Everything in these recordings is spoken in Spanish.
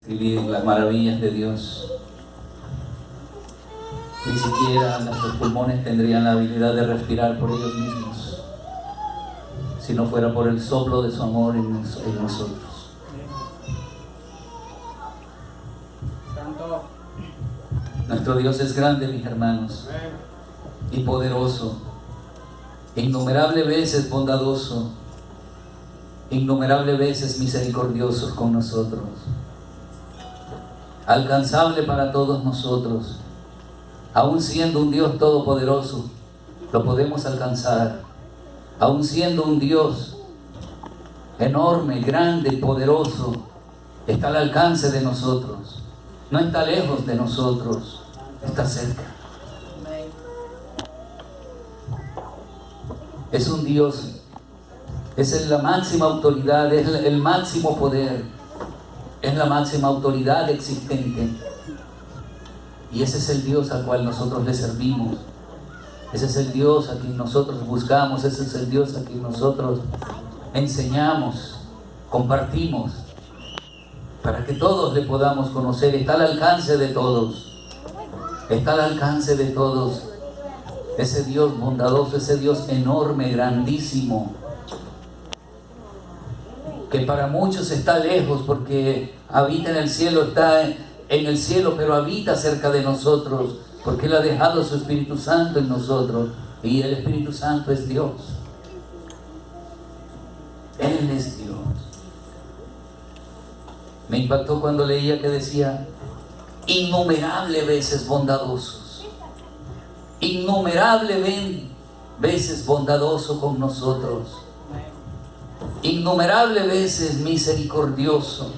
describir las maravillas de Dios. Ni siquiera nuestros pulmones tendrían la habilidad de respirar por ellos mismos, si no fuera por el soplo de su amor en nosotros. Nuestro Dios es grande, mis hermanos, y poderoso, innumerables veces bondadoso, innumerables veces misericordioso con nosotros, alcanzable para todos nosotros. Aún siendo un Dios todopoderoso, lo podemos alcanzar. Aún siendo un Dios enorme, grande, poderoso, está al alcance de nosotros. No está lejos de nosotros, está cerca. Es un Dios, es la máxima autoridad, es el máximo poder, es la máxima autoridad existente. Y ese es el Dios al cual nosotros le servimos. Ese es el Dios a quien nosotros buscamos. Ese es el Dios a quien nosotros enseñamos, compartimos, para que todos le podamos conocer. Está al alcance de todos. Está al alcance de todos. Ese Dios bondadoso, ese Dios enorme, grandísimo, que para muchos está lejos porque habita en el cielo, está en el cielo, pero habita cerca de nosotros, porque Él ha dejado su Espíritu Santo en nosotros, y el Espíritu Santo es Dios. Él es Dios. Me impactó cuando leía que decía, innumerables veces bondadosos, innumerables veces bondadoso con nosotros, innumerables veces misericordioso.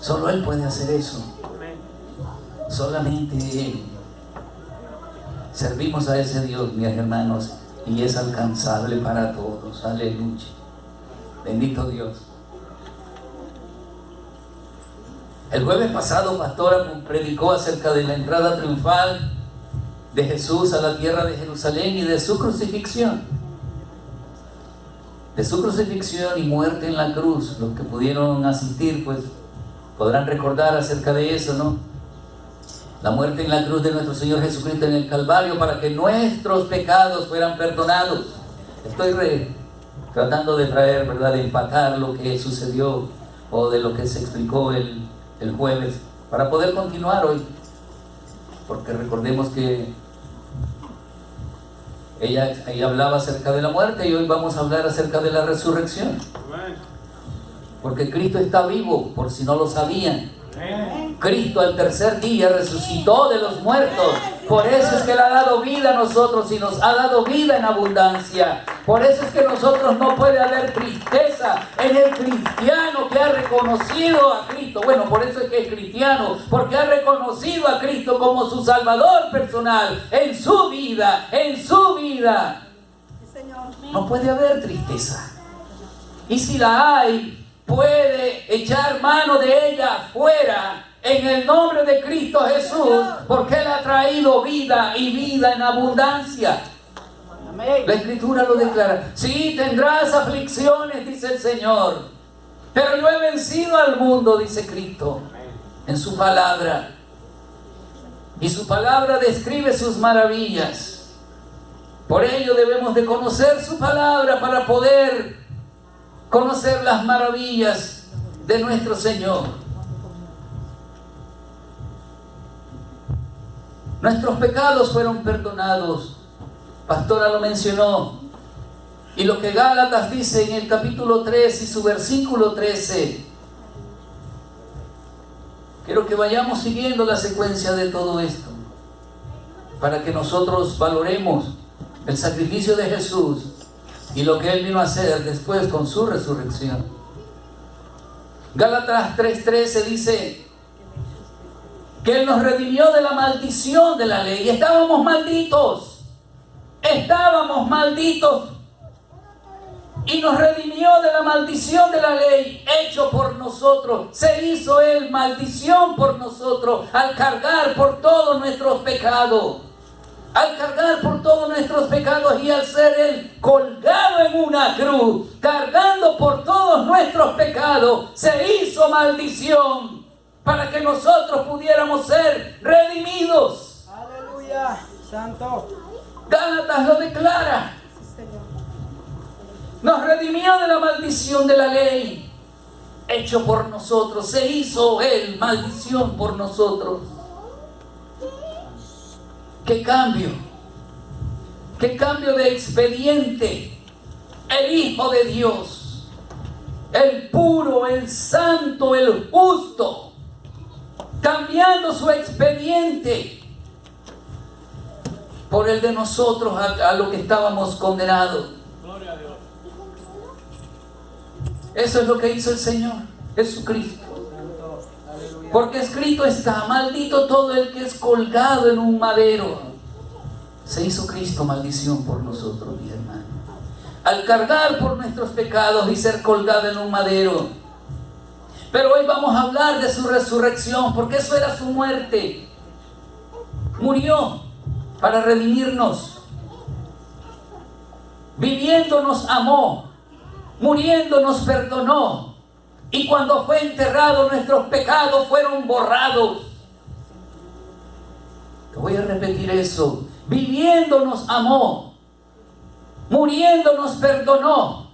Solo Él puede hacer eso. Solamente Él. Servimos a ese Dios, mis hermanos, y es alcanzable para todos. Aleluya. Bendito Dios. El jueves pasado, pastora predicó acerca de la entrada triunfal de Jesús a la tierra de Jerusalén y de su crucifixión. De su crucifixión y muerte en la cruz. Los que pudieron asistir, pues, podrán recordar acerca de eso, ¿no? La muerte en la cruz de nuestro Señor Jesucristo en el Calvario para que nuestros pecados fueran perdonados. Estoy tratando de traer, ¿verdad?, de empatar lo que sucedió o de lo que se explicó el jueves para poder continuar hoy. Porque recordemos que ella hablaba acerca de la muerte y hoy vamos a hablar acerca de la resurrección. Porque Cristo está vivo, por si no lo sabían. Cristo al tercer día resucitó de los muertos. Por eso es que Él ha dado vida a nosotros y nos ha dado vida en abundancia. Por eso es que nosotros no puede haber tristeza en el cristiano que ha reconocido a Cristo. Bueno, por eso es que es cristiano, porque ha reconocido a Cristo como su Salvador personal en su vida, en su vida. No puede haber tristeza. Y si la hay, puede echar mano de ella fuera en el nombre de Cristo Jesús, porque Él ha traído vida y vida en abundancia. La Escritura lo declara. Sí, tendrás aflicciones, dice el Señor, pero yo he vencido al mundo, dice Cristo en su palabra. Y su palabra describe sus maravillas. Por ello debemos de conocer su palabra para poder conocer las maravillas de nuestro Señor. Nuestros pecados fueron perdonados. Pastora lo mencionó. Y lo que Gálatas dice en el capítulo 3 y su versículo 13. Quiero que vayamos siguiendo la secuencia de todo esto, para que nosotros valoremos el sacrificio de Jesús y lo que Él vino a hacer después con su resurrección. Gálatas 3:13 dice que Él nos redimió de la maldición de la ley. Estábamos malditos. Y nos redimió de la maldición de la ley, hecho por nosotros. Se hizo Él maldición por nosotros al cargar por todos nuestros pecados. Al cargar por todos nuestros pecados y al ser Él colgado en una cruz, cargando por todos nuestros pecados, se hizo maldición para que nosotros pudiéramos ser redimidos. Aleluya, santo. Gálatas lo declara. Nos redimió de la maldición de la ley, hecho por nosotros. Se hizo Él maldición por nosotros. ¡Qué cambio! ¡Qué cambio de expediente! El Hijo de Dios, el puro, el santo, el justo, cambiando su expediente por el de nosotros a lo que estábamos condenados. Gloria a Dios. Eso es lo que hizo el Señor Jesucristo. Porque escrito está: maldito todo el que es colgado en un madero. Se hizo Cristo maldición por nosotros, mi hermano, al cargar por nuestros pecados y ser colgado en un madero. Pero hoy vamos a hablar de su resurrección, porque eso era su muerte. Murió para redimirnos. Viviendo nos amó, muriendo nos perdonó, y cuando fue enterrado nuestros pecados fueron borrados. Te voy a repetir eso. Viviendo nos amó, muriendo nos perdonó,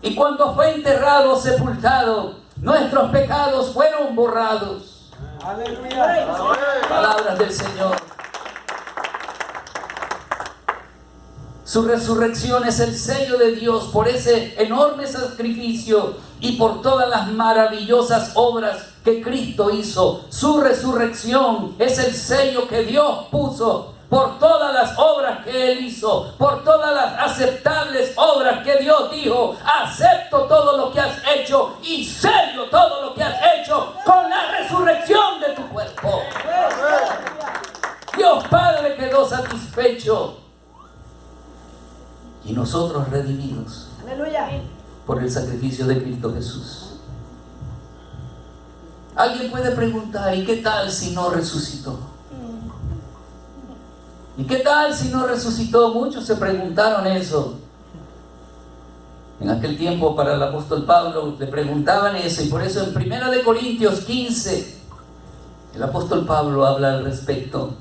y cuando fue enterrado, sepultado, nuestros pecados fueron borrados. Aleluya. Palabras del Señor. Su resurrección es el sello de Dios por ese enorme sacrificio y por todas las maravillosas obras que Cristo hizo. Su resurrección es el sello que Dios puso por todas las obras que Él hizo, por todas las aceptables obras que Dios dijo: acepto todo lo que has hecho y sello todo lo que has hecho con la resurrección de tu cuerpo. Dios Padre quedó satisfecho y nosotros redimidos. Aleluya. Por el sacrificio de Cristo Jesús. Alguien puede preguntar: ¿y qué tal si no resucitó? ¿Y qué tal si no resucitó? Muchos se preguntaron eso. En aquel tiempo, para el apóstol Pablo le preguntaban eso, y por eso en 1 Corintios 15 el apóstol Pablo habla al respecto.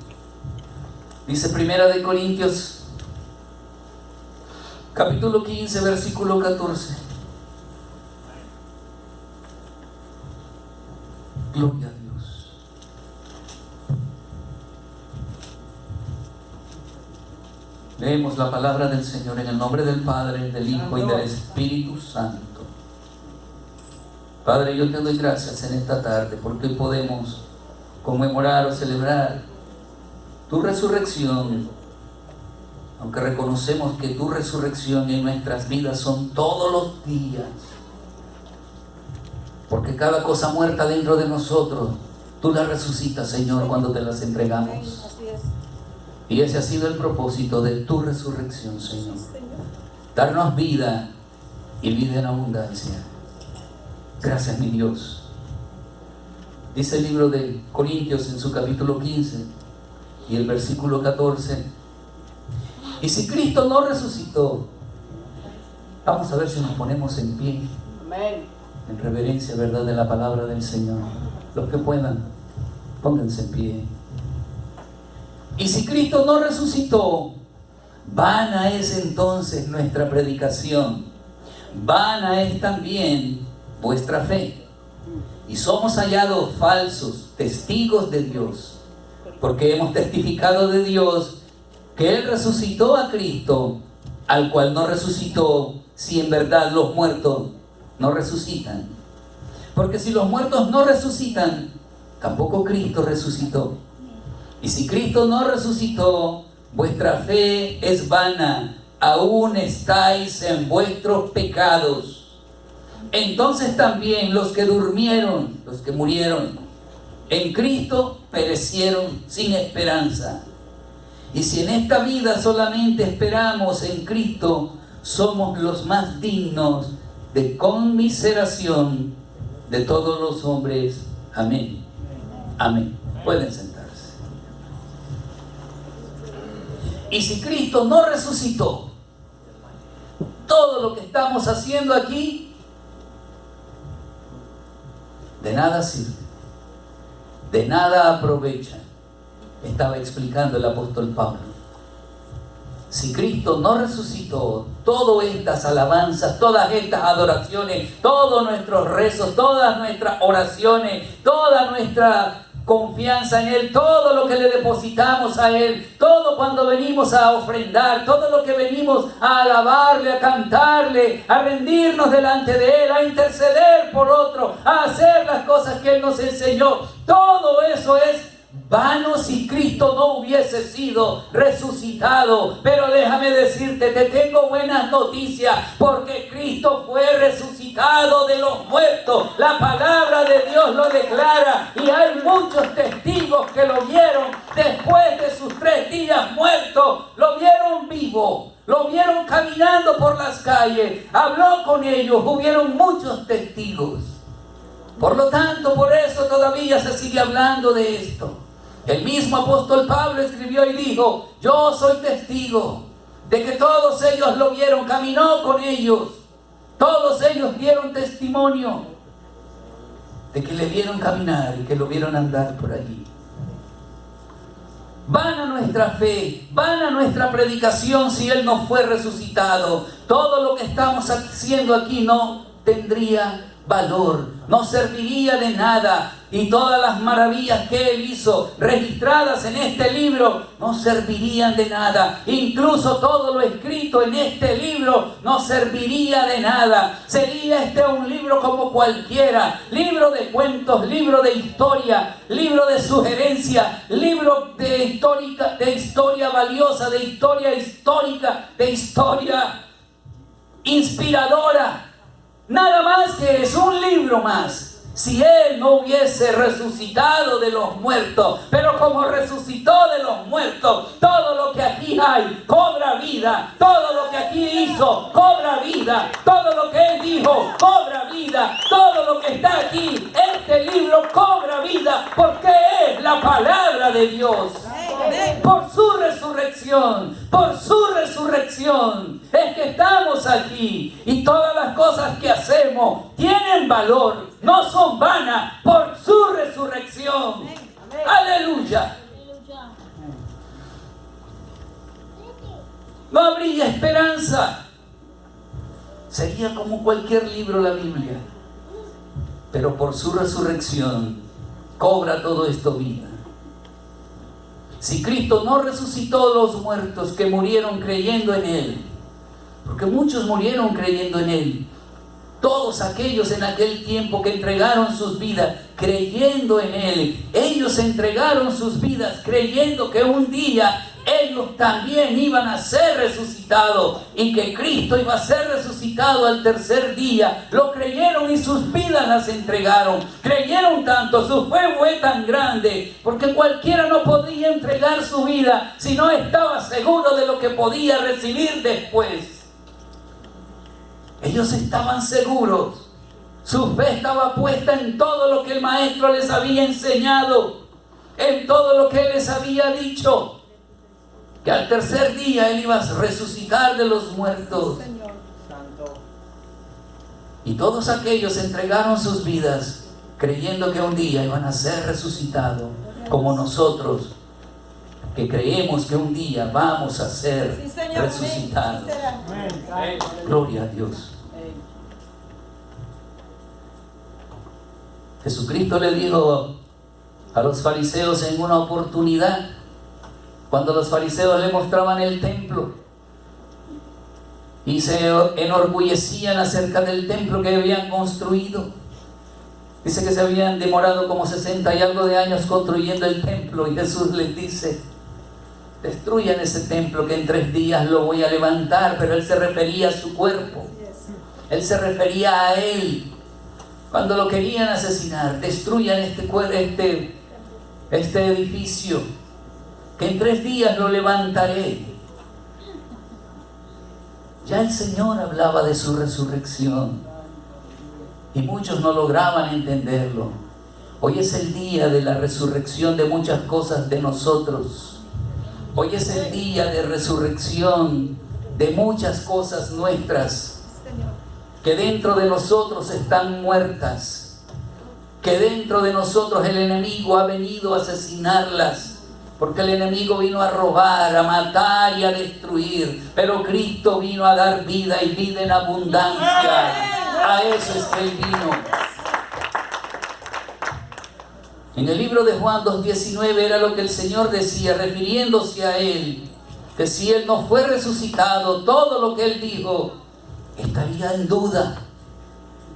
Dice 1 Corintios capítulo 15, versículo 14. Gloria a Dios. Leemos la palabra del Señor en el nombre del Padre, del Hijo y del Espíritu Santo. Padre, yo te doy gracias en esta tarde porque hoy podemos conmemorar o celebrar tu resurrección, aunque reconocemos que tu resurrección en nuestras vidas son todos los días, porque cada cosa muerta dentro de nosotros, tú la resucitas, Señor, cuando te las entregamos. Y ese ha sido el propósito de tu resurrección, Señor. Darnos vida y vida en abundancia. Gracias, mi Dios. Dice el libro de Corintios en su capítulo 15 y el versículo 14. Y si Cristo no resucitó, vamos a ver si nos ponemos en pie. Amén. En reverencia, verdad, de la palabra del Señor. Los que puedan, pónganse en pie. Y si Cristo no resucitó, vana es entonces nuestra predicación, vana es también vuestra fe. Y somos hallados falsos testigos de Dios, porque hemos testificado de Dios que Él resucitó a Cristo, al cual no resucitó, si en verdad los muertos no resucitan. Porque si los muertos no resucitan, tampoco Cristo resucitó. Y si Cristo no resucitó, vuestra fe es vana, aún estáis en vuestros pecados. Entonces también los que durmieron, los que murieron en Cristo, perecieron sin esperanza. Y si en esta vida solamente esperamos en Cristo, somos los más dignos de conmiseración de todos los hombres. Amén. Amén. Pueden sentarse. Y si Cristo no resucitó, todo lo que estamos haciendo aquí de nada sirve. de nada aprovechan. Estaba explicando el apóstol Pablo. Si Cristo no resucitó, todas estas alabanzas, todas estas adoraciones, todos nuestros rezos, todas nuestras oraciones, toda nuestra confianza en Él, todo lo que le depositamos a Él, todo cuando venimos a ofrendar, todo lo que venimos a alabarle, a cantarle, a rendirnos delante de Él, a interceder por otro, a hacer las cosas que Él nos enseñó, todo eso es vano si Cristo no hubiese sido resucitado. Pero déjame decirte, te tengo buenas noticias, porque Cristo fue resucitado de los muertos. La palabra de Dios lo declara, y hay muchos testigos que lo vieron después de sus 3 días muertos. Lo vieron vivo, lo vieron caminando por las calles, habló con ellos, hubieron muchos testigos. Por lo tanto, por eso todavía se sigue hablando de esto. El mismo apóstol Pablo escribió y dijo: yo soy testigo de que todos ellos lo vieron, caminó con ellos. Todos ellos dieron testimonio de que le vieron caminar y que lo vieron andar por allí. Vana nuestra fe, vana nuestra predicación si Él no fue resucitado. Todo lo que estamos haciendo aquí no tendría valor, no serviría de nada, y todas las maravillas que Él hizo registradas en este libro no servirían de nada. Incluso todo lo escrito en este libro no serviría de nada. Sería este un libro como cualquiera, libro de cuentos, libro de historia, libro de sugerencia, libro de historia valiosa, de historia histórica, de historia inspiradora. Nada más que es un libro más. Si Él no hubiese resucitado de los muertos, pero como resucitó de los muertos, todo lo que aquí hay cobra vida, todo lo que aquí hizo cobra vida, todo lo que Él dijo cobra vida, todo lo que está aquí, este libro cobra vida, porque es la palabra de Dios. Por su resurrección es que estamos aquí, y todas las cosas que hacemos tienen valor, no son vanas, por su resurrección. Aleluya. No habría esperanza, sería como cualquier libro la Biblia, pero por su resurrección cobra todo esto vida. Si Cristo no resucitó los muertos que murieron creyendo en Él, porque muchos murieron creyendo en Él, todos aquellos en aquel tiempo que entregaron sus vidas creyendo en Él, ellos entregaron sus vidas creyendo que un día ellos también iban a ser resucitados y que Cristo iba a ser resucitado al tercer día. Lo creyeron y sus vidas las entregaron. Creyeron tanto, su fe fue tan grande, porque cualquiera no podía entregar su vida si no estaba seguro de lo que podía recibir después. Ellos estaban seguros. Su fe estaba puesta en todo lo que el Maestro les había enseñado, en todo lo que Él les había dicho, que al tercer día Él iba a resucitar de los muertos. Señor Santo. Y todos aquellos entregaron sus vidas creyendo que un día iban a ser resucitados, como nosotros, que creemos que un día vamos a ser resucitados. Gloria a Dios. Jesucristo le dijo a los fariseos en una oportunidad, cuando los fariseos le mostraban el templo y se enorgullecían acerca del templo que habían construido. Dice que se habían demorado como 60 y algo de años construyendo el templo, y Jesús les dice: destruyan ese templo, que en 3 días lo voy a levantar. Pero Él se refería a su cuerpo, Él se refería a Él. Cuando lo querían asesinar: destruyan este edificio, que en 3 días lo levantaré. Ya el Señor hablaba de su resurrección y muchos no lograban entenderlo. Hoy es el día de la resurrección de muchas cosas de nosotros. Hoy es el día de resurrección de muchas cosas nuestras que dentro de nosotros están muertas. que dentro de nosotros el enemigo ha venido a asesinarlas, porque el enemigo vino a robar, a matar y a destruir, pero Cristo vino a dar vida y vida en abundancia. A eso es que Él vino. En el libro de Juan 2:19 era lo que el Señor decía, refiriéndose a Él, que si Él no fue resucitado, todo lo que Él dijo estaría en duda.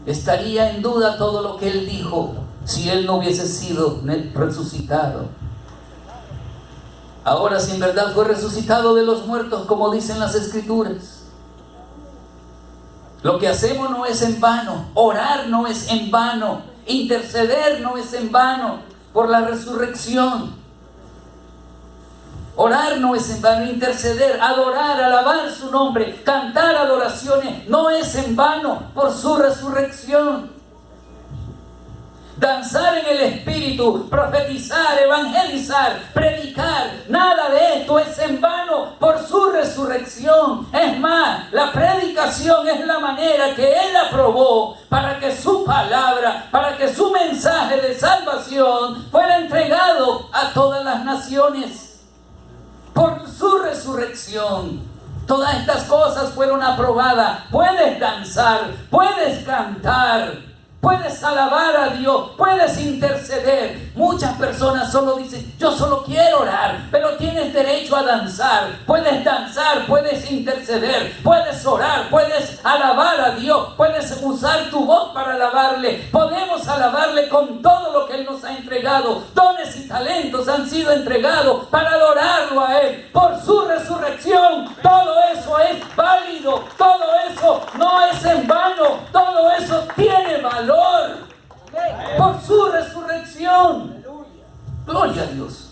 Estaría en duda todo lo que Él dijo si Él no hubiese sido resucitado. Ahora, si en verdad fue resucitado de los muertos, como dicen las Escrituras, lo que hacemos no es en vano, orar no es en vano, interceder no es en vano por la resurrección. Orar no es en vano, interceder, adorar, alabar su nombre, cantar adoraciones no es en vano por su resurrección. Danzar en el Espíritu, profetizar, evangelizar, predicar, nada de esto es en vano por su resurrección. Es más, la predicación es la manera que Él aprobó para que su palabra, para que su mensaje de salvación fuera entregado a todas las naciones. Por su resurrección, todas estas cosas fueron aprobadas. Puedes danzar, puedes cantar, puedes alabar a Dios, puedes interceder. Muchas personas solo dicen, yo solo quiero orar, pero tienes derecho a danzar. Puedes danzar, puedes interceder, puedes orar, puedes alabar a Dios, puedes usar tu voz para alabarle. Podemos alabarle con todo lo que Él nos ha entregado. Dones y talentos han sido entregados para adorarlo a Él. Por su resurrección, todo eso es válido, todo eso no es en vano, todo eso tiene valor. Por su resurrección. Gloria a Dios.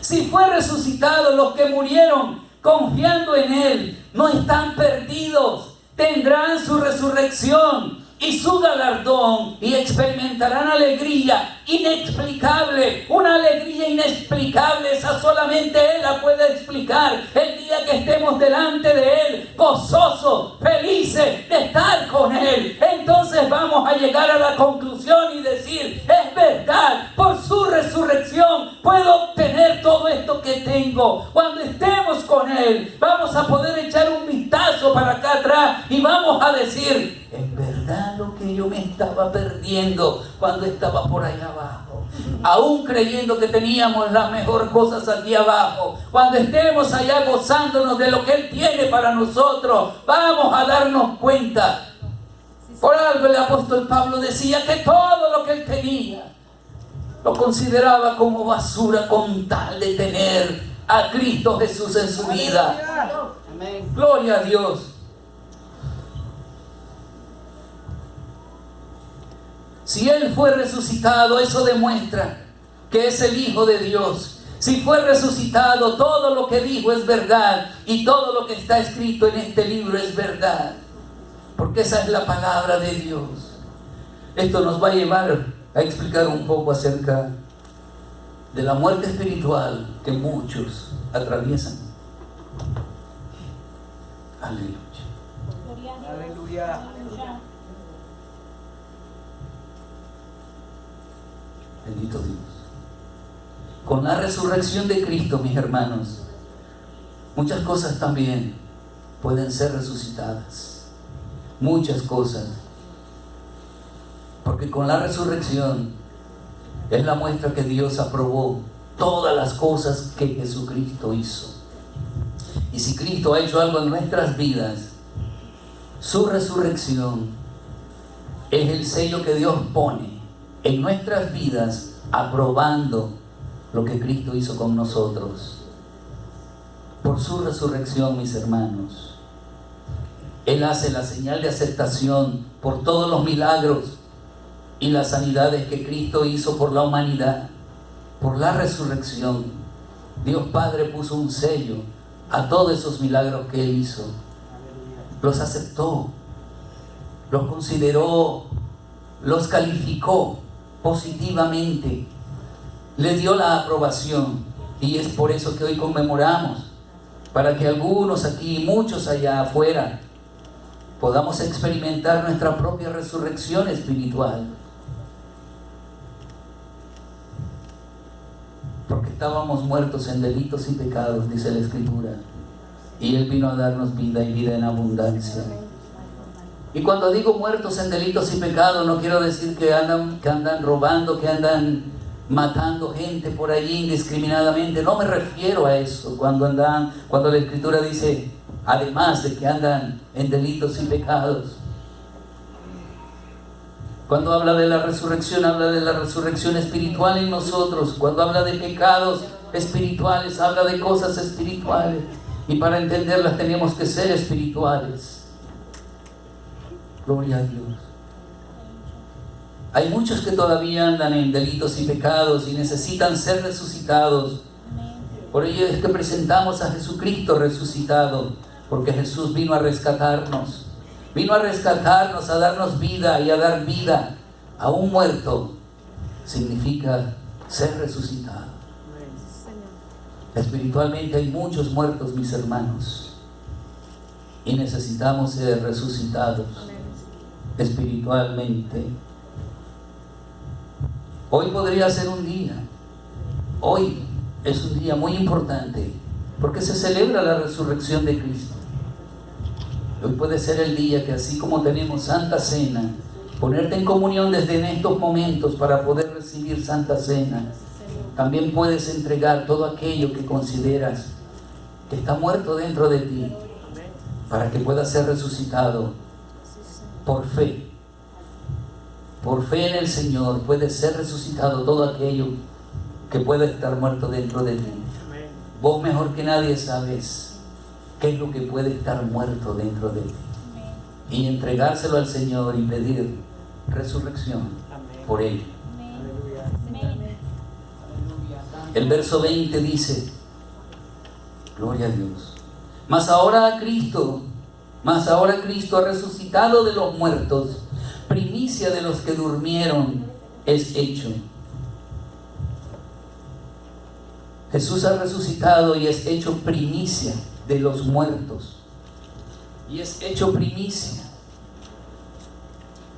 Si fue resucitado, los que murieron confiando en Él no están perdidos. Tendrán su resurrección y su galardón y experimentarán alegría inexplicable. Una alegría inexplicable, esa solamente Él la puede explicar. El día que estemos delante de Él, gozosos, felices de estar con Él, entonces vamos a llegar a la conclusión y decir, es verdad, por su resurrección puedo obtener todo esto que tengo. Cuando estemos con Él, vamos a poder echar un vistazo para acá atrás y vamos a decir, es verdad lo que yo me estaba perdiendo cuando estaba por allá abajo, aún creyendo que teníamos las mejores cosas aquí abajo. Cuando estemos allá gozándonos de lo que Él tiene para nosotros, vamos a darnos cuenta. Por algo el apóstol Pablo decía que todo lo que él tenía lo consideraba como basura con tal de tener a Cristo Jesús en su vida. Gloria a Dios. Si Él fue resucitado, eso demuestra que es el Hijo de Dios. Si fue resucitado, todo lo que dijo es verdad y todo lo que está escrito en este libro es verdad, porque esa es la palabra de Dios. Esto nos va a llevar a explicar un poco acerca de la muerte espiritual que muchos atraviesan. Aleluya. Aleluya. Bendito Dios. Con la resurrección de Cristo, mis hermanos, muchas cosas también pueden ser resucitadas. Muchas cosas. Porque con la resurrección es la muestra que Dios aprobó todas las cosas que Jesucristo hizo. Y si Cristo ha hecho algo en nuestras vidas, su resurrección es el sello que Dios pone en nuestras vidas, aprobando lo que Cristo hizo con nosotros. Por su resurrección, mis hermanos, Él hace la señal de aceptación por todos los milagros y las sanidades que Cristo hizo por la humanidad. Por la resurrección, Dios Padre puso un sello a todos esos milagros que Él hizo. Los aceptó, los consideró, los calificó positivamente, le dio la aprobación. Y es por eso que hoy conmemoramos, para que algunos aquí y muchos allá afuera podamos experimentar nuestra propia resurrección espiritual. porque estábamos muertos en delitos y pecados, dice la Escritura, y Él vino a darnos vida y vida en abundancia. Y cuando digo muertos en delitos y pecados, no quiero decir que andan robando, que andan matando gente por allí indiscriminadamente. No me refiero a eso. Cuando la Escritura dice, además de que andan en delitos y pecados. Cuando habla de la resurrección, habla de la resurrección espiritual en nosotros. Cuando habla de pecados espirituales, habla de cosas espirituales. Y para entenderlas tenemos que ser espirituales. Gloria a Dios. Hay muchos que todavía andan en delitos y pecados y necesitan ser resucitados. Por ello es que presentamos a Jesucristo resucitado, porque Jesús vino a rescatarnos. Vino a rescatarnos, a darnos vida y a dar vida a un muerto. Significa ser resucitado. Espiritualmente hay muchos muertos, mis hermanos, y necesitamos ser resucitados espiritualmente. Hoy podría ser un día, hoy es un día muy importante, porque se celebra la resurrección de Cristo. Hoy puede ser el día que, así como tenemos Santa Cena, ponerte en comunión desde en estos momentos para poder recibir Santa Cena. También puedes entregar todo aquello que consideras que está muerto dentro de ti, para que pueda ser resucitado por fe. Por fe en el Señor puede ser resucitado todo aquello que pueda estar muerto dentro de ti. Vos mejor que nadie sabes qué es lo que puede estar muerto dentro de ti. Y entregárselo al Señor y pedir resurrección por él. El verso 20 dice, gloria a Dios, mas ahora Cristo ha resucitado de los muertos, primicia de los que durmieron es hecho. Jesús ha resucitado y es hecho primicia de los muertos. Y es hecho primicia.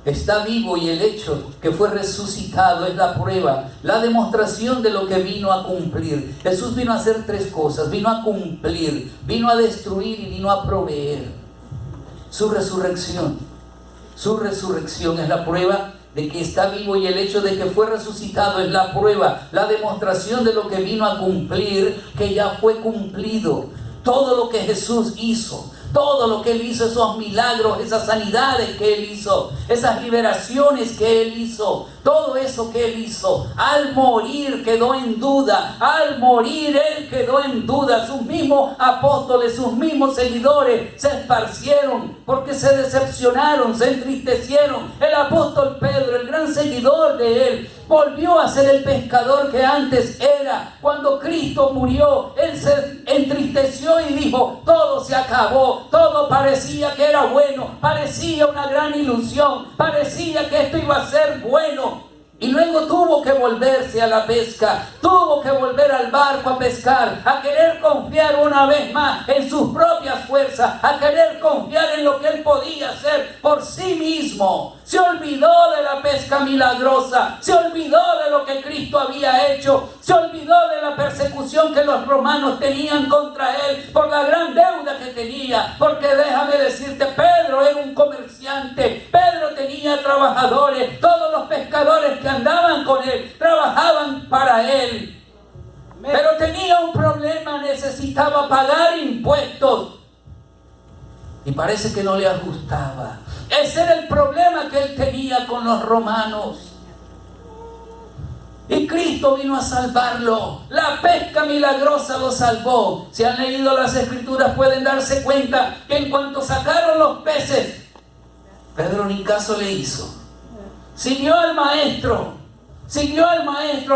Está vivo, y el hecho que fue resucitado es la prueba, la demostración de lo que vino a cumplir. Jesús vino a hacer tres cosas: vino a cumplir, vino a destruir y vino a proveer. Su resurrección es la prueba de que está vivo, y el hecho de que fue resucitado es la prueba, la demostración de lo que vino a cumplir, que ya fue cumplido. Todo lo que Jesús hizo, todo lo que Él hizo, esos milagros, esas sanidades que Él hizo, esas liberaciones que Él hizo, todo eso que Él hizo, al morir quedó en duda. Al morir Él quedó en duda. Sus mismos apóstoles, sus mismos seguidores se esparcieron porque se decepcionaron, se entristecieron. El apóstol Pedro, el gran seguidor de Él, volvió a ser el pescador que antes era. Cuando Cristo murió, Él se entristeció y dijo: todo se acabó, todo parecía que era bueno, parecía una gran ilusión, parecía que esto iba a ser bueno. Y luego tuvo que volverse a la pesca, tuvo que volver al barco a pescar, a querer confiar una vez más en sus propias fuerzas, a querer confiar en lo que él podía hacer por sí mismo. Se olvidó de la pesca milagrosa, se olvidó de lo que Cristo había hecho, se olvidó de la persecución que los romanos tenían contra él por la gran deuda que tenía. Porque déjame decirte, Pedro era un comerciante, Pedro tenía trabajadores, todos los pescadores que andaban con él trabajaban para él. Pero tenía un problema, necesitaba pagar impuestos y parece que no le ajustaba. Ese era el problema que él tenía con los romanos. Y Cristo vino a salvarlo. La pesca milagrosa lo salvó. Si han leído las Escrituras pueden darse cuenta que en cuanto sacaron los peces, Pedro ni caso le hizo. Siguió al maestro,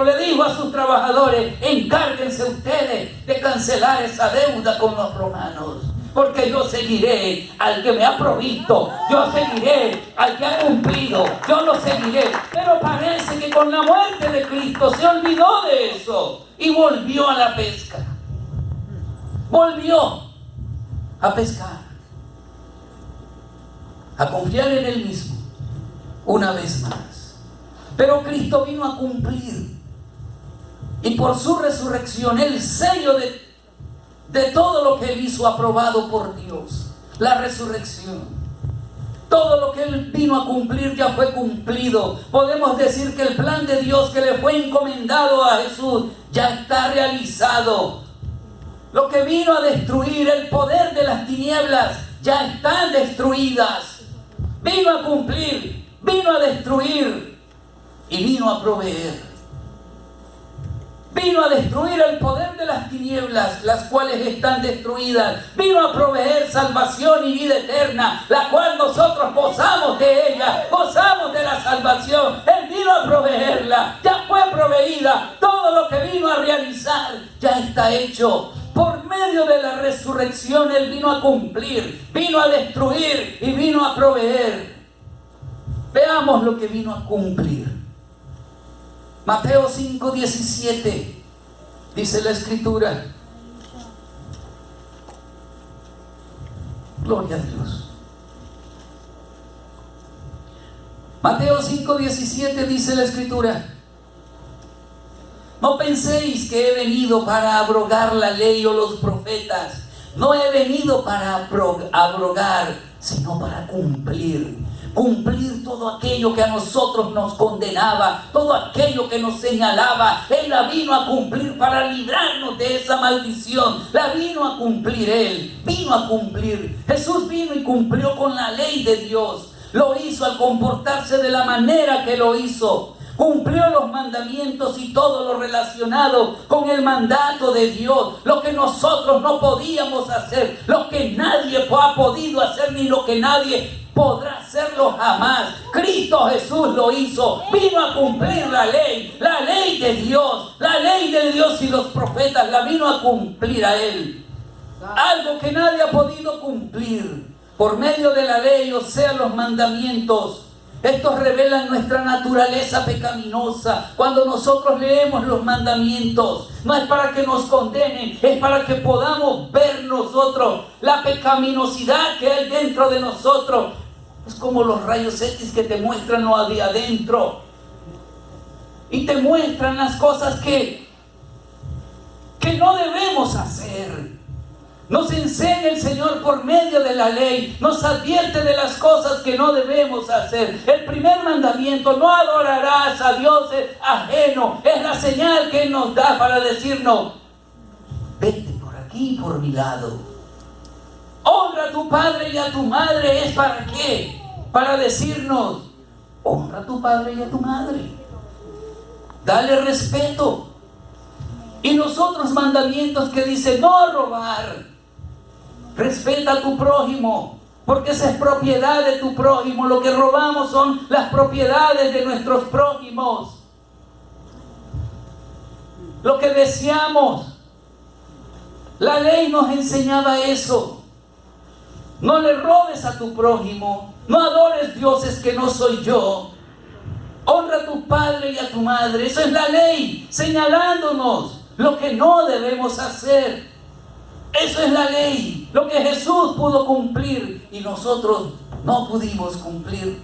le dijo a sus trabajadores: encárguense ustedes de cancelar esa deuda con los romanos, porque yo seguiré al que me ha provisto, yo seguiré al que ha cumplido, yo lo seguiré. Pero parece que con la muerte de Cristo se olvidó de eso y volvió a la pesca, volvió a pescar, a confiar en él mismo una vez más. Pero Cristo vino a cumplir. Y por su resurrección, el sello de todo lo que Él hizo aprobado por Dios, la resurrección. Todo lo que Él vino a cumplir ya fue cumplido. Podemos decir que el plan de Dios que le fue encomendado a Jesús ya está realizado. Lo que vino a destruir, el poder de las tinieblas, ya están destruidas. Vino a cumplir, vino a destruir y vino a proveer. Vino a destruir el poder de las tinieblas, las cuales están destruidas. Vino a proveer salvación y vida eterna, la cual nosotros gozamos de ella, gozamos de la salvación. Él vino a proveerla, ya fue proveída. Todo lo que vino a realizar ya está hecho. Por medio de la resurrección Él vino a cumplir, vino a destruir y vino a proveer. Veamos lo que vino a cumplir. Mateo 5:17 dice la Escritura. Gloria a Dios. Mateo 5:17 dice la Escritura: no penséis que he venido para abrogar la ley o los profetas. No he venido para abrogar, sino para cumplir. Cumplir todo aquello que a nosotros nos condenaba, todo aquello que nos señalaba. Él la vino a cumplir para librarnos de esa maldición. La vino a cumplir Él, vino a cumplir. Jesús vino y cumplió con la ley de Dios. Lo hizo al comportarse de la manera que lo hizo. Cumplió los mandamientos y todo lo relacionado con el mandato de Dios. Lo que nosotros no podíamos hacer, lo que nadie ha podido hacer, ni lo que nadie podrá hacerlo jamás. Cristo Jesús lo hizo. Vino a cumplir la ley de Dios. La ley de Dios y los profetas la vino a cumplir a Él. Algo que nadie ha podido cumplir por medio de la ley, o sea, los mandamientos. Estos revelan nuestra naturaleza pecaminosa. Cuando nosotros leemos los mandamientos, no es para que nos condenen, es para que podamos ver nosotros la pecaminosidad que hay dentro de nosotros. Es como los rayos X que te muestran lo de adentro y te muestran las cosas que no debemos hacer. Nos enseña el Señor por medio de la ley, nos advierte de las cosas que no debemos hacer. El primer mandamiento: no adorarás a dioses ajenos. Es la señal que Él nos da para decirnos: vete por aquí, por mi lado. Honra a tu padre y a tu madre. ¿Es para qué? Para decirnos: honra a tu padre y a tu madre. Dale respeto. Y los otros mandamientos que dicen: no robar. Respeta a tu prójimo, porque esa es propiedad de tu prójimo. Lo que robamos son las propiedades de nuestros prójimos. Lo que deseamos. La ley nos enseñaba eso. No le robes a tu prójimo. No adores dioses que no soy yo. Honra a tu padre y a tu madre. Eso es la ley, señalándonos lo que no debemos hacer. Eso es la ley, lo que Jesús pudo cumplir y nosotros no pudimos cumplir.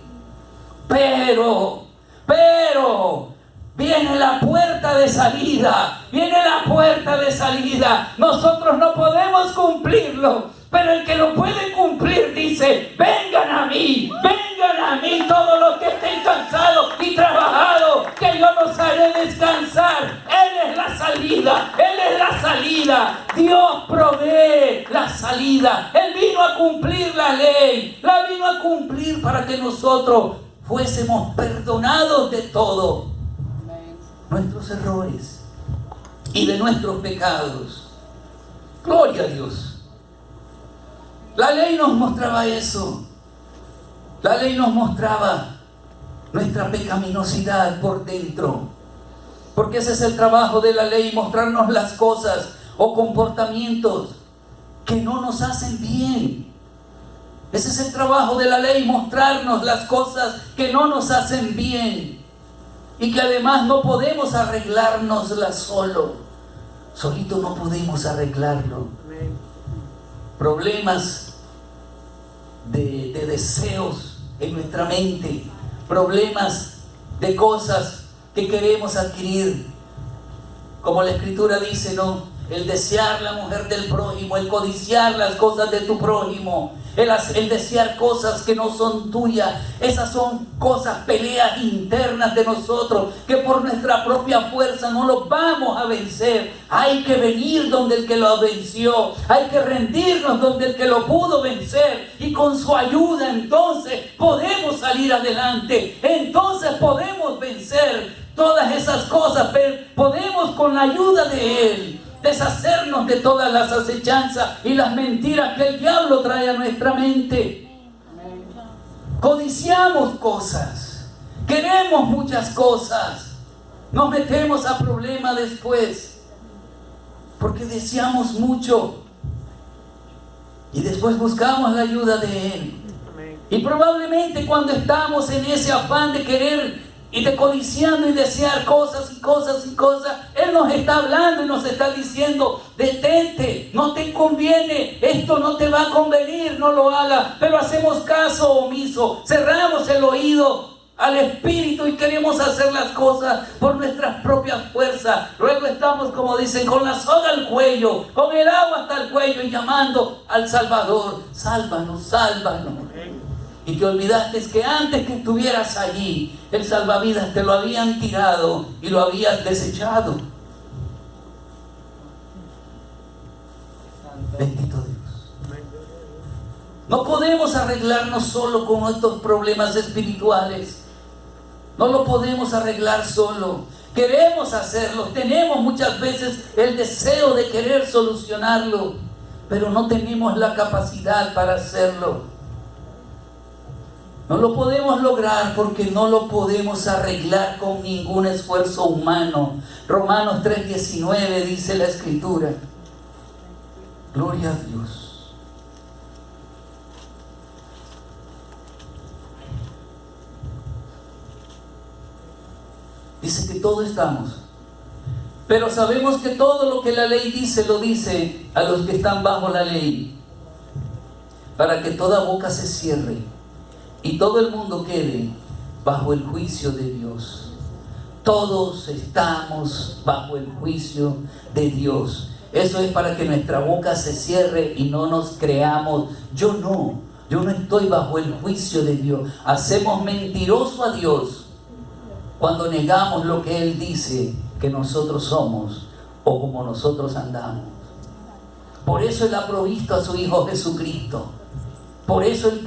Pero, viene la puerta de salida, Nosotros no podemos cumplirlo, pero el que lo puede cumplir dice: vengan a mí todos los que estén cansados y trabajados, que yo los haré descansar. Él es la salida. Dios provee la salida. Él vino a cumplir la ley, la vino a cumplir para que nosotros fuésemos perdonados de todo nuestros errores y de nuestros pecados. Gloria a Dios. La ley nos mostraba eso. La ley nos mostraba nuestra pecaminosidad por dentro. Porque ese es el trabajo de la ley: mostrarnos las cosas o comportamientos que no nos hacen bien. Ese es el trabajo de la ley: mostrarnos las cosas que no nos hacen bien y que además no podemos arreglárnoslas solito no podemos arreglarlo. Problemas de deseos en nuestra mente, problemas de cosas que queremos adquirir, Como la Escritura dice, ¿no? El desear la mujer del prójimo, el codiciar las cosas de tu prójimo, el desear cosas que no son tuyas. Esas son cosas, peleas internas de nosotros, que por nuestra propia fuerza no los vamos a vencer. Hay que venir donde el que lo venció, hay que rendirnos donde el que lo pudo vencer, y con su ayuda entonces podemos salir adelante, entonces podemos vencer todas esas cosas, pero podemos con la ayuda de Él deshacernos de todas las acechanzas y las mentiras que el diablo trae a nuestra mente. Codiciamos cosas, queremos muchas cosas, nos metemos a problemas después porque deseamos mucho y después buscamos la ayuda de Él. Y probablemente cuando estamos en ese afán de querer y de codiciando y desear cosas y cosas y cosas, Él nos está hablando y nos está diciendo: detente, no te conviene, esto no te va a convenir, no lo hagas. Pero hacemos caso omiso, cerramos el oído al Espíritu y queremos hacer las cosas por nuestras propias fuerzas. Luego estamos, como dicen, con la soga al cuello, con el agua hasta el cuello y llamando al Salvador: sálvanos, sálvanos. Y te olvidaste que antes que estuvieras allí, el salvavidas te lo habían tirado y lo habías desechado. Bendito Dios. No podemos arreglarnos solo con estos problemas espirituales. No lo podemos arreglar solo. Queremos hacerlo. Tenemos muchas veces el deseo de querer solucionarlo, pero no tenemos la capacidad para hacerlo. No lo podemos lograr porque no lo podemos arreglar con ningún esfuerzo humano. Romanos 3:19 dice la Escritura. Gloria a Dios. Dice que todos estamos. Pero sabemos que todo lo que la ley dice, lo dice a los que están bajo la ley, para que toda boca se cierre y todo el mundo quede bajo el juicio de Dios. Todos estamos bajo el juicio de Dios. Eso es para que nuestra boca se cierre y no nos creamos: yo no estoy bajo el juicio de Dios. Hacemos mentiroso a Dios cuando negamos lo que Él dice que nosotros somos o como nosotros andamos. Por eso Él ha provisto a su Hijo Jesucristo. Por eso Él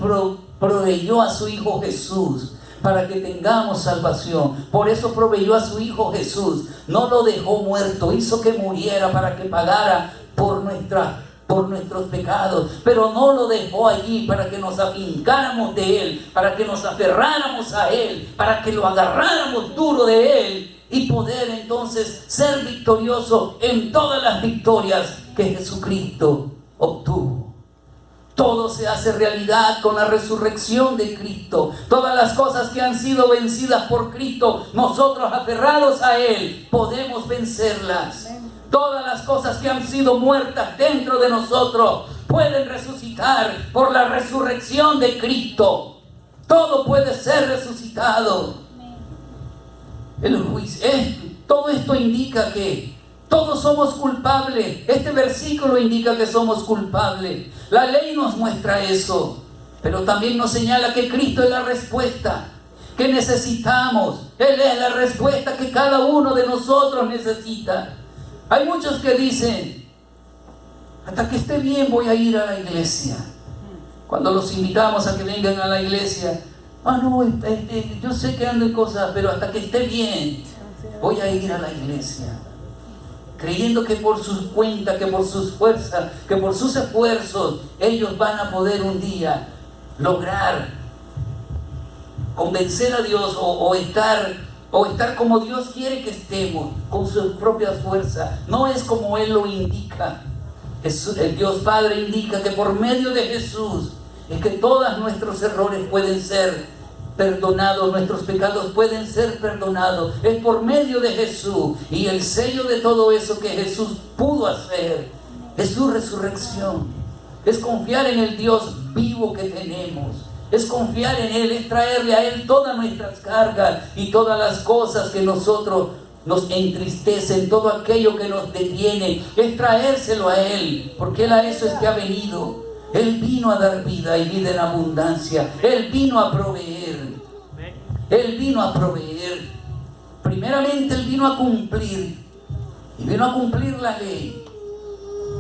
proveyó a su Hijo Jesús para que tengamos salvación. Por eso proveyó a su Hijo Jesús. No lo dejó muerto, hizo que muriera para que pagara por nuestros pecados. Pero no lo dejó allí para que nos afincáramos de Él, para que nos aferráramos a Él, para que lo agarráramos duro de Él y poder entonces ser victorioso en todas las victorias que Jesucristo obtuvo. Todo se hace realidad con la resurrección de Cristo. Todas las cosas que han sido vencidas por Cristo, nosotros aferrados a Él, podemos vencerlas. Todas las cosas que han sido muertas dentro de nosotros pueden resucitar por la resurrección de Cristo. Todo puede ser resucitado. El juicio, todo esto indica que todos somos culpables. Este versículo indica que somos culpables. La ley nos muestra eso, pero también nos señala que Cristo es la respuesta que necesitamos. Él es la respuesta que cada uno de nosotros necesita. Hay muchos que dicen: hasta que esté bien voy a ir a la iglesia. Cuando los invitamos a que vengan a la iglesia: no, yo sé que ando en cosas, pero hasta que esté bien voy a ir a la iglesia. Creyendo que por sus cuentas, que por sus fuerzas, que por sus esfuerzos, ellos van a poder un día lograr convencer a Dios o estar como Dios quiere que estemos, con sus propias fuerzas. No es como Él lo indica. El Dios Padre indica que por medio de Jesús es que todos nuestros errores pueden ser perdonados, nuestros pecados pueden ser perdonados. Es por medio de Jesús, y el sello de todo eso que Jesús pudo hacer es su resurrección. Es confiar en el Dios vivo que tenemos, es confiar en Él, es traerle a Él todas nuestras cargas y todas las cosas que nosotros nos entristece, en todo aquello que nos detiene, es traérselo a Él, porque Él a eso es que ha venido. Él vino a dar vida y vida en abundancia. Él vino a proveer. Él vino a proveer. Primeramente Él vino a cumplir. Y vino a cumplir la ley.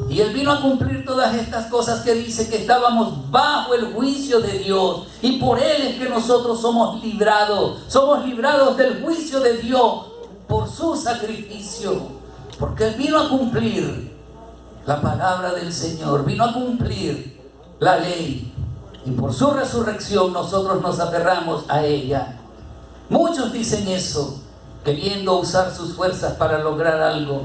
Y Él vino a cumplir todas estas cosas que dice que estábamos bajo el juicio de Dios. Y por Él es que nosotros somos librados. Somos librados del juicio de Dios por su sacrificio. Porque Él vino a cumplir la palabra del Señor. Vino a cumplir la ley. Y por su resurrección nosotros nos aferramos a ella. Muchos dicen eso, queriendo usar sus fuerzas para lograr algo.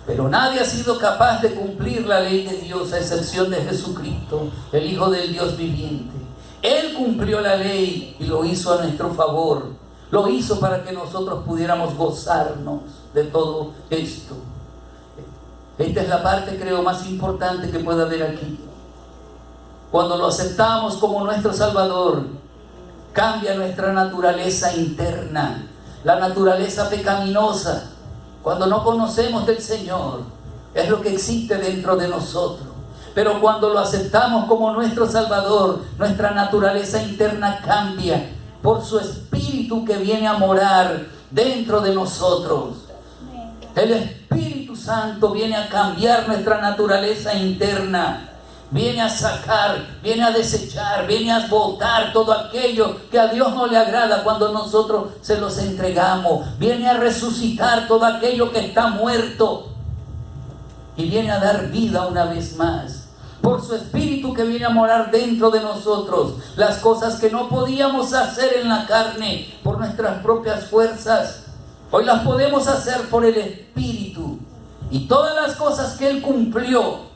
Pero nadie ha sido capaz de cumplir la ley de Dios a excepción de Jesucristo, el Hijo del Dios viviente. Él cumplió la ley y lo hizo a nuestro favor. Lo hizo para que nosotros pudiéramos gozarnos de todo esto. Esta es la parte, creo, más importante que puede haber aquí. Cuando lo aceptamos como nuestro Salvador, cambia nuestra naturaleza interna, la naturaleza pecaminosa. Cuando no conocemos del Señor, es lo que existe dentro de nosotros. Pero cuando lo aceptamos como nuestro Salvador, nuestra naturaleza interna cambia por su Espíritu que viene a morar dentro de nosotros. El Espíritu Santo viene a cambiar nuestra naturaleza interna. Viene a sacar, viene a desechar, viene a botar todo aquello que a Dios no le agrada cuando nosotros se los entregamos. Viene a resucitar todo aquello que está muerto y viene a dar vida una vez más. Por su Espíritu que viene a morar dentro de nosotros, las cosas que no podíamos hacer en la carne por nuestras propias fuerzas, hoy las podemos hacer por el Espíritu. Y todas las cosas que Él cumplió,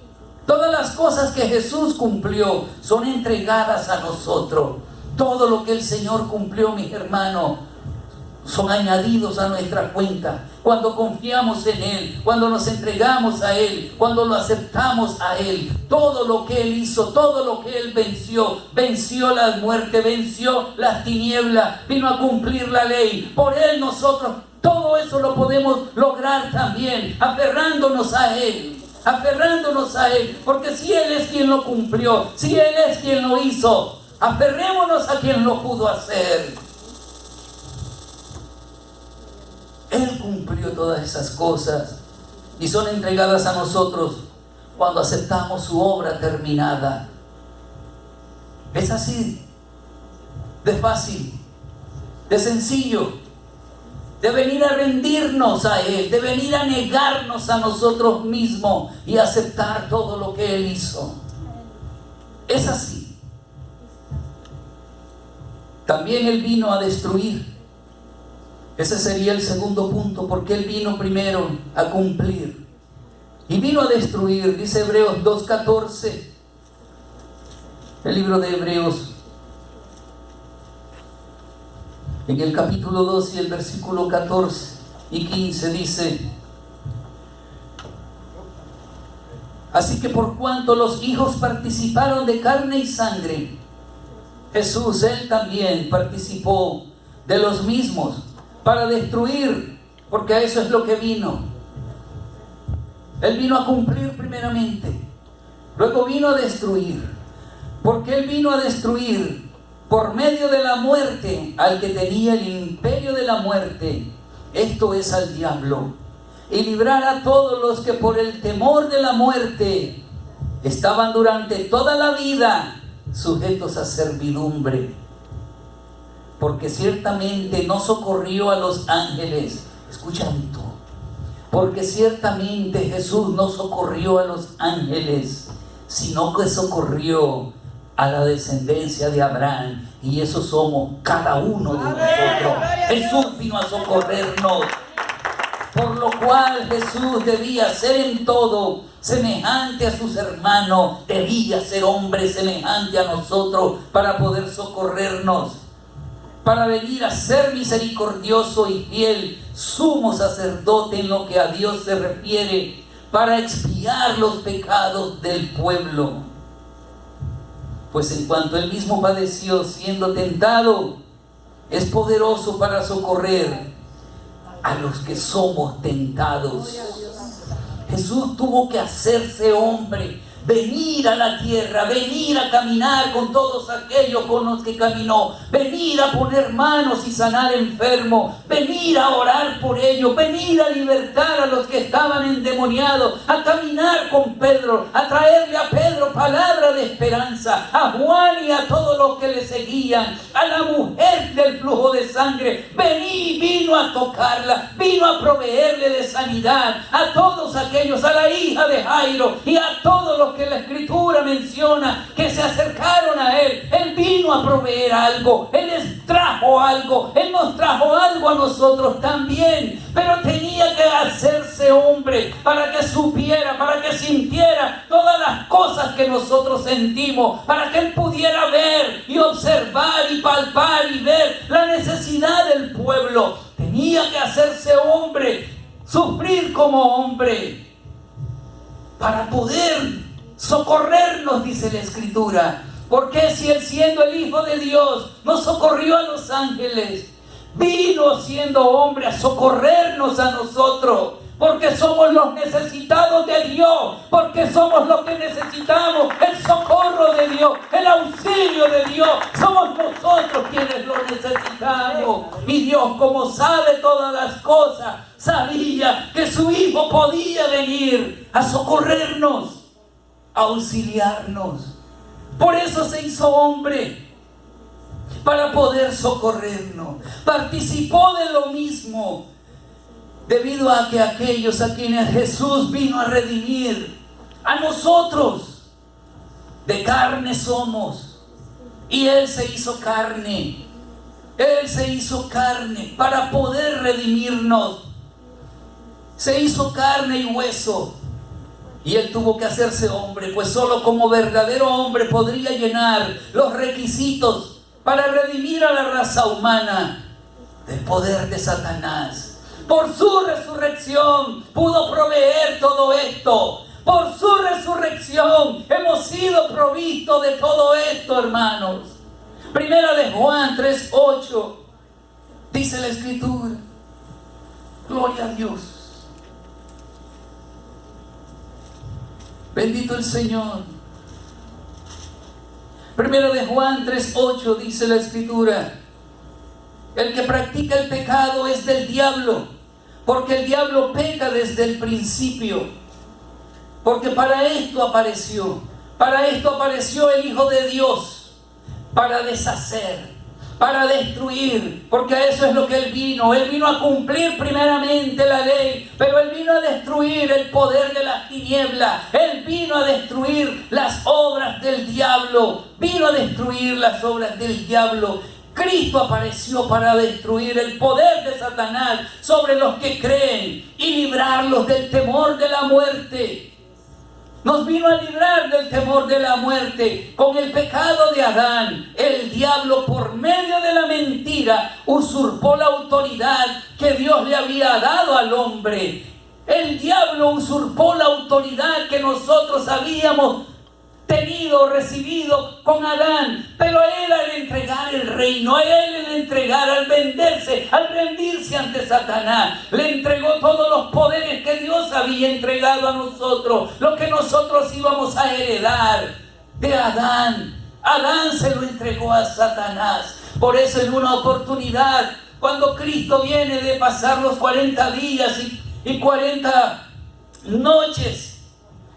todas las cosas que Jesús cumplió son entregadas a nosotros. Todo lo que el Señor cumplió, mis hermanos, son añadidos a nuestra cuenta. Cuando confiamos en Él, cuando nos entregamos a Él, cuando lo aceptamos a Él, todo lo que Él hizo, todo lo que Él venció la muerte, venció las tinieblas, vino a cumplir la ley. Por Él nosotros todo eso lo podemos lograr también, aferrándonos a Él. Aferrándonos a Él, porque si Él es quien lo cumplió, si Él es quien lo hizo, aferrémonos a quien lo pudo hacer. Él cumplió todas esas cosas y son entregadas a nosotros cuando aceptamos su obra terminada. Es así, de fácil, de sencillo. De venir a rendirnos a Él, de venir a negarnos a nosotros mismos y aceptar todo lo que Él hizo. Es así. También Él vino a destruir. Ese sería el segundo punto, porque Él vino primero a cumplir. Y vino a destruir, dice Hebreos 2:14, el libro de Hebreos. En el capítulo 2 y el versículo 14 y 15 dice: así que por cuanto los hijos participaron de carne y sangre, Jesús, Él también participó de los mismos para destruir, porque a eso es lo que vino. Él vino a cumplir primeramente, luego vino a destruir, porque Él vino a destruir por medio de la muerte al que tenía el imperio de la muerte, esto es al diablo, y librar a todos los que por el temor de la muerte estaban durante toda la vida sujetos a servidumbre. Porque ciertamente no socorrió a los ángeles. Escucha esto. Porque ciertamente Jesús no socorrió a los ángeles, sino que socorrió a la descendencia de Abraham, y eso somos cada uno de nosotros. Jesús vino a socorrernos, por lo cual Jesús debía ser en todo semejante a sus hermanos, debía ser hombre semejante a nosotros para poder socorrernos, para venir a ser misericordioso y fiel, sumo sacerdote en lo que a Dios se refiere, para expiar los pecados del pueblo. Pues en cuanto Él mismo padeció siendo tentado, es poderoso para socorrer a los que somos tentados. Jesús tuvo que hacerse hombre, venir a la tierra, venir a caminar con todos aquellos con los que caminó, venir a poner manos y sanar enfermos, venir a orar por ellos, venir a libertar a los que estaban endemoniados, a caminar con Pedro, a traerle a Pedro palabra de esperanza, a Juan y a todos los que le seguían, a la mujer del flujo de sangre, vino a tocarla, vino a proveerle de sanidad, a todos aquellos, a la hija de Jairo y a todos los que la Escritura menciona que se acercaron a Él. Él vino a proveer algo, Él les trajo algo, Él nos trajo algo a nosotros también, pero tenía que hacerse hombre para que supiera, para que sintiera todas las cosas que nosotros sentimos, para que Él pudiera ver y observar y palpar y ver la necesidad del pueblo. Tenía que hacerse hombre, sufrir como hombre, para poder socorrernos, dice la Escritura. Porque si Él, siendo el Hijo de Dios, nos socorrió a los ángeles, vino siendo hombre a socorrernos a nosotros, porque somos los necesitados de Dios, porque somos los que necesitamos el socorro de Dios, el auxilio de Dios. Somos nosotros quienes lo necesitamos. Y Dios, como sabe todas las cosas, sabía que su Hijo podía venir a socorrernos, a auxiliarnos. Por eso se hizo hombre, para poder socorrernos. Participó de lo mismo, debido a que aquellos a quienes Jesús vino a redimir, a nosotros, de carne somos, y Él se hizo carne. Él se hizo carne para poder redimirnos. Se hizo carne y hueso. Y Él tuvo que hacerse hombre, pues solo como verdadero hombre podría llenar los requisitos para redimir a la raza humana del poder de Satanás. Por su resurrección pudo proveer todo esto. Por su resurrección hemos sido provistos de todo esto, hermanos. Primera de Juan 3:8 dice la Escritura. Gloria a Dios. Bendito el Señor. Primero de Juan 3:8 dice la Escritura: el que practica el pecado es del diablo, porque el diablo peca desde el principio. Porque para esto apareció el Hijo de Dios, para deshacer, para destruir, porque a eso es lo que Él vino. Él vino a cumplir primeramente la ley, pero Él vino a destruir el poder de las tinieblas. Él vino a destruir las obras del diablo. Vino a destruir las obras del diablo. Cristo apareció para destruir el poder de Satanás sobre los que creen y librarlos del temor de la muerte. Nos vino a librar del temor de la muerte. Con el pecado de Adán, el diablo, por medio de la mentira, usurpó la autoridad que Dios le había dado al hombre. El diablo usurpó la autoridad que nosotros habíamos recibido con Adán, pero a él, al entregar el reino, a él, al entregar, al venderse, al rendirse ante Satanás, le entregó todos los poderes que Dios había entregado a nosotros, lo que nosotros íbamos a heredar de Adán. Adán se lo entregó a Satanás. Por eso, en una oportunidad, cuando Cristo viene de pasar los 40 días y 40 noches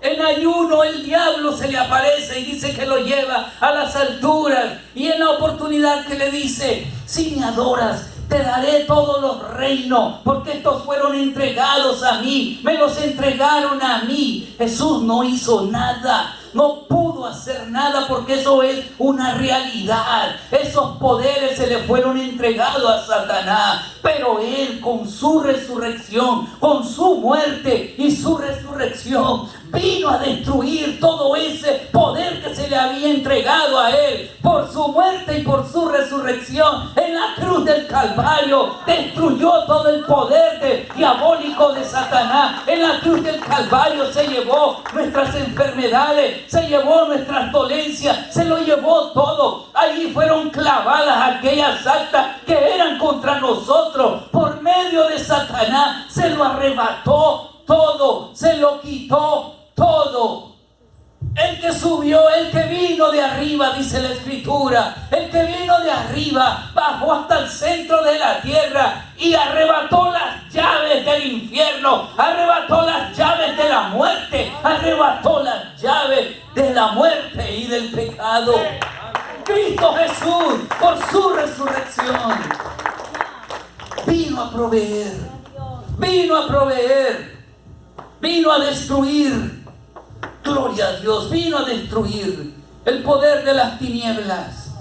en ayuno, el diablo se le aparece y dice que lo lleva a las alturas. Y en la oportunidad que le dice: si me adoras, te daré todos los reinos, porque estos fueron entregados a mí, me los entregaron a mí. Jesús no hizo nada, no pudo hacer nada, porque eso es una realidad. Esos poderes se le fueron entregados a Satanás, pero Él, con su resurrección, con su muerte y su resurrección, vino a destruir todo ese poder que se le había entregado a Él. Por su muerte y por su resurrección en la cruz del Calvario, destruyó todo el poder diabólico de Satanás. En la cruz del Calvario se llevó nuestras enfermedades, se llevó nuestras dolencias, se lo llevó todo. allí fueron clavadas aquellas actas que eran contra nosotros. Por medio de Satanás se lo arrebató todo, se lo quitó todo. El que subió, el que vino de arriba, dice la Escritura, el que vino de arriba bajó hasta el centro de la tierra y arrebató las llaves del infierno, arrebató las llaves de la muerte, arrebató las llaves de la muerte y del pecado. Cristo Jesús, por su resurrección, vino a proveer, vino a destruir. Gloria a Dios, vino a destruir el poder de las tinieblas.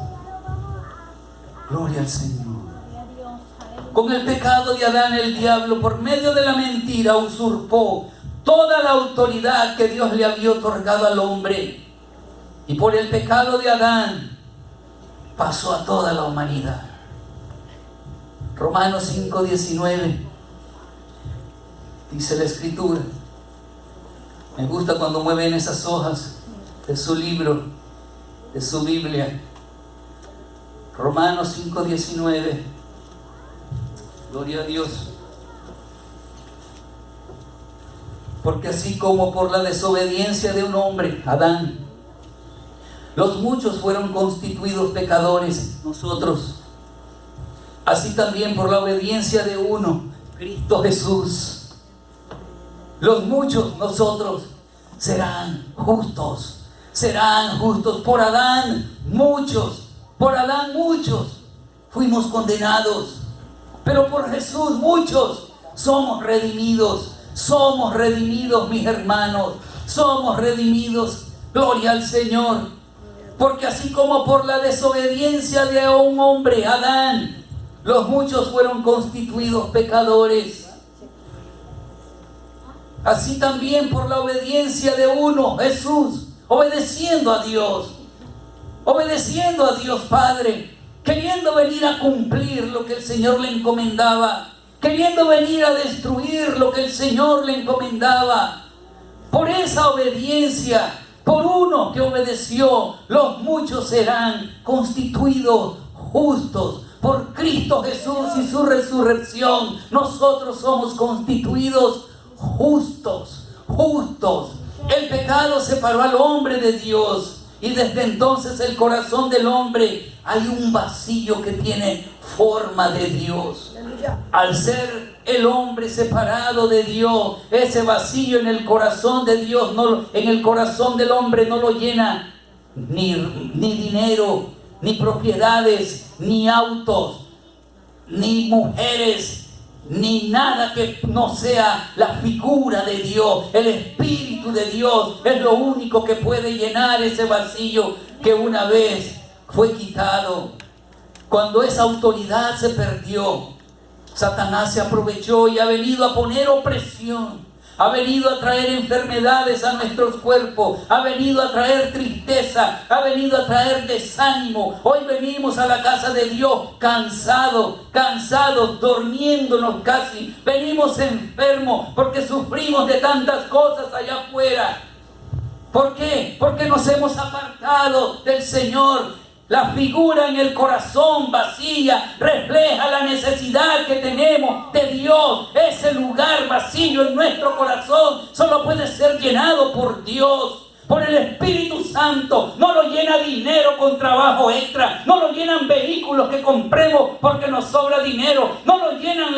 Gloria al Señor. Con el pecado de Adán, el diablo, por medio de la mentira, usurpó toda la autoridad que Dios le había otorgado al hombre. Y por el pecado de Adán, pasó a toda la humanidad. Romanos 5:19 dice la Escritura. Me gusta cuando mueven esas hojas de su libro, de su Biblia. Romanos 5:19. Gloria a Dios. Porque así como por la desobediencia de un hombre, Adán, los muchos fueron constituidos pecadores, nosotros, así también por la obediencia de uno, Cristo Jesús, los muchos, nosotros, serán justos. Por Adán muchos fuimos condenados, pero por Jesús muchos somos redimidos, mis hermanos, somos redimidos. Gloria al Señor. Porque así como por la desobediencia de un hombre, Adán, los muchos fueron constituidos pecadores, así también por la obediencia de uno, Jesús, obedeciendo a Dios Padre, queriendo venir a cumplir lo que el Señor le encomendaba, queriendo venir a destruir lo que el Señor le encomendaba. Por esa obediencia, por uno que obedeció, los muchos serán constituidos justos. Por Cristo Jesús y su resurrección, nosotros somos constituidos justos. El pecado separó al hombre de Dios, y desde entonces el corazón del hombre hay un vacío que tiene forma de Dios. Al ser el hombre separado de Dios, ese vacío en el corazón de Dios, en el corazón del hombre no lo llena ni dinero, ni propiedades, ni autos, ni mujeres, ni nada que no sea la figura de Dios. El Espíritu de Dios es lo único que puede llenar ese vacío que una vez fue quitado. Cuando esa autoridad se perdió, Satanás se aprovechó y ha venido a poner opresión, ha venido a traer enfermedades a nuestros cuerpos, ha venido a traer tristeza, ha venido a traer desánimo. Hoy venimos a la casa de Dios cansados, durmiéndonos casi. Venimos enfermos porque sufrimos de tantas cosas allá afuera. ¿Por qué? Porque nos hemos apartado del Señor. La figura en el corazón vacía refleja la necesidad que tenemos de Dios. Ese lugar vacío en nuestro corazón solo puede ser llenado por Dios, por el Espíritu Santo. No lo llena dinero con trabajo extra, no lo llenan vehículos que compremos porque nos sobra dinero, no lo llenan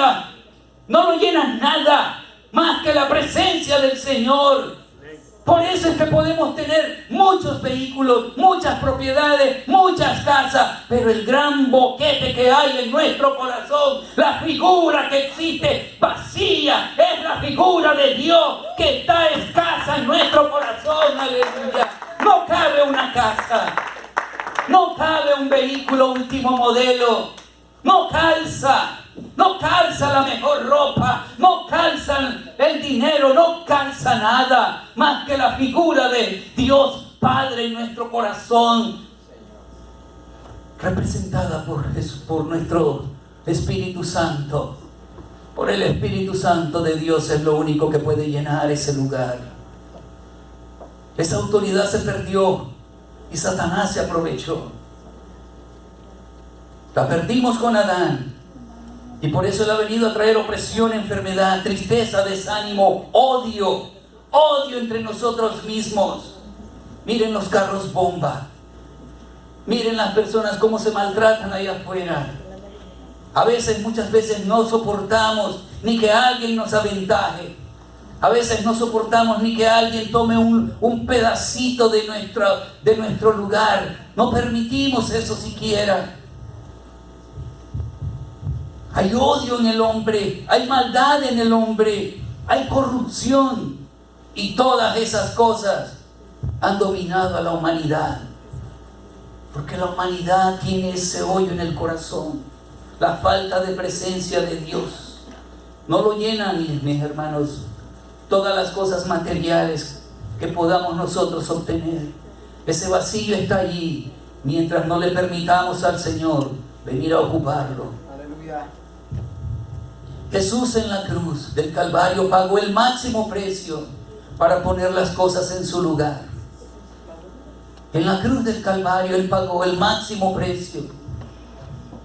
nada más que la presencia del Señor. Por eso es que podemos tener muchos vehículos, muchas propiedades, muchas casas, pero el gran boquete que hay en nuestro corazón, la figura que existe vacía, es la figura de Dios que está escasa en nuestro corazón. Aleluya. No cabe una casa, no cabe un vehículo último modelo, no calza la mejor ropa, no calza el dinero, no calza nada más que la figura de Dios Padre en nuestro corazón, representada por nuestro Espíritu Santo. Por el Espíritu Santo de Dios es lo único que puede llenar ese lugar. Esa autoridad se perdió y Satanás se aprovechó. La perdimos con Adán. Y por eso Él ha venido a traer opresión, enfermedad, tristeza, desánimo, odio entre nosotros mismos. Miren los carros bomba. Miren las personas cómo se maltratan allá afuera. A veces, muchas veces no soportamos ni que alguien nos aventaje. A veces no soportamos ni que alguien tome un pedacito de nuestro lugar. No permitimos eso siquiera. Hay odio en el hombre, hay maldad en el hombre, hay corrupción. Y todas esas cosas han dominado a la humanidad. Porque la humanidad tiene ese hoyo en el corazón. La falta de presencia de Dios. No lo llenan, mis hermanos, todas las cosas materiales que podamos nosotros obtener. Ese vacío está allí mientras no le permitamos al Señor venir a ocuparlo. Aleluya. Jesús en la cruz del Calvario pagó el máximo precio para poner las cosas en su lugar. En la cruz del Calvario Él pagó el máximo precio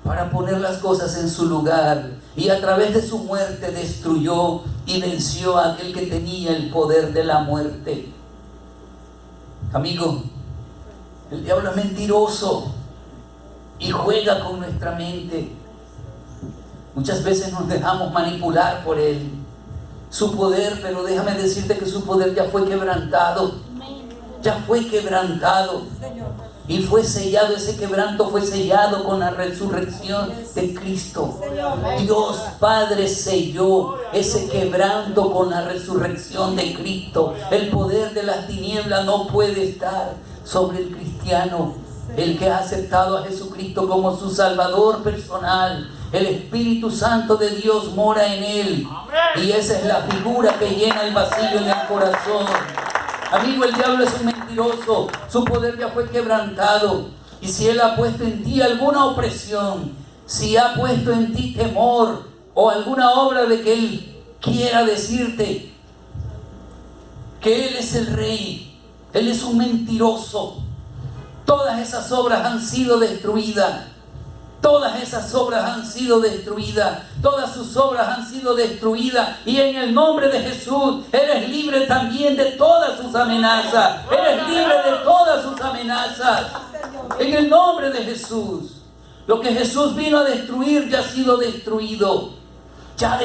para poner las cosas en su lugar, y a través de su muerte destruyó y venció a aquel que tenía el poder de la muerte. Amigo, el diablo es mentiroso y juega con nuestra mente. Muchas veces nos dejamos manipular por él. Su poder, pero déjame decirte que su poder ya fue quebrantado. Ya fue quebrantado. Y fue sellado, ese quebranto fue sellado con la resurrección de Cristo. Dios Padre selló ese quebranto con la resurrección de Cristo. El poder de las tinieblas no puede estar sobre el cristiano. El que ha aceptado a Jesucristo como su Salvador personal. El Espíritu Santo de Dios mora en él. Y esa es la figura que llena el vacío en el corazón. Amigo, el diablo es un mentiroso. Su poder ya fue quebrantado. Y si él ha puesto en ti alguna opresión, si ha puesto en ti temor o alguna obra de que él quiera decirte que él es el rey, él es un mentiroso, todas esas obras han sido destruidas. Todas esas obras han sido destruidas. Todas sus obras han sido destruidas. Y en el nombre de Jesús, eres libre también de todas sus amenazas. Eres libre de todas sus amenazas. En el nombre de Jesús. Lo que Jesús vino a destruir ya ha sido destruido. Ya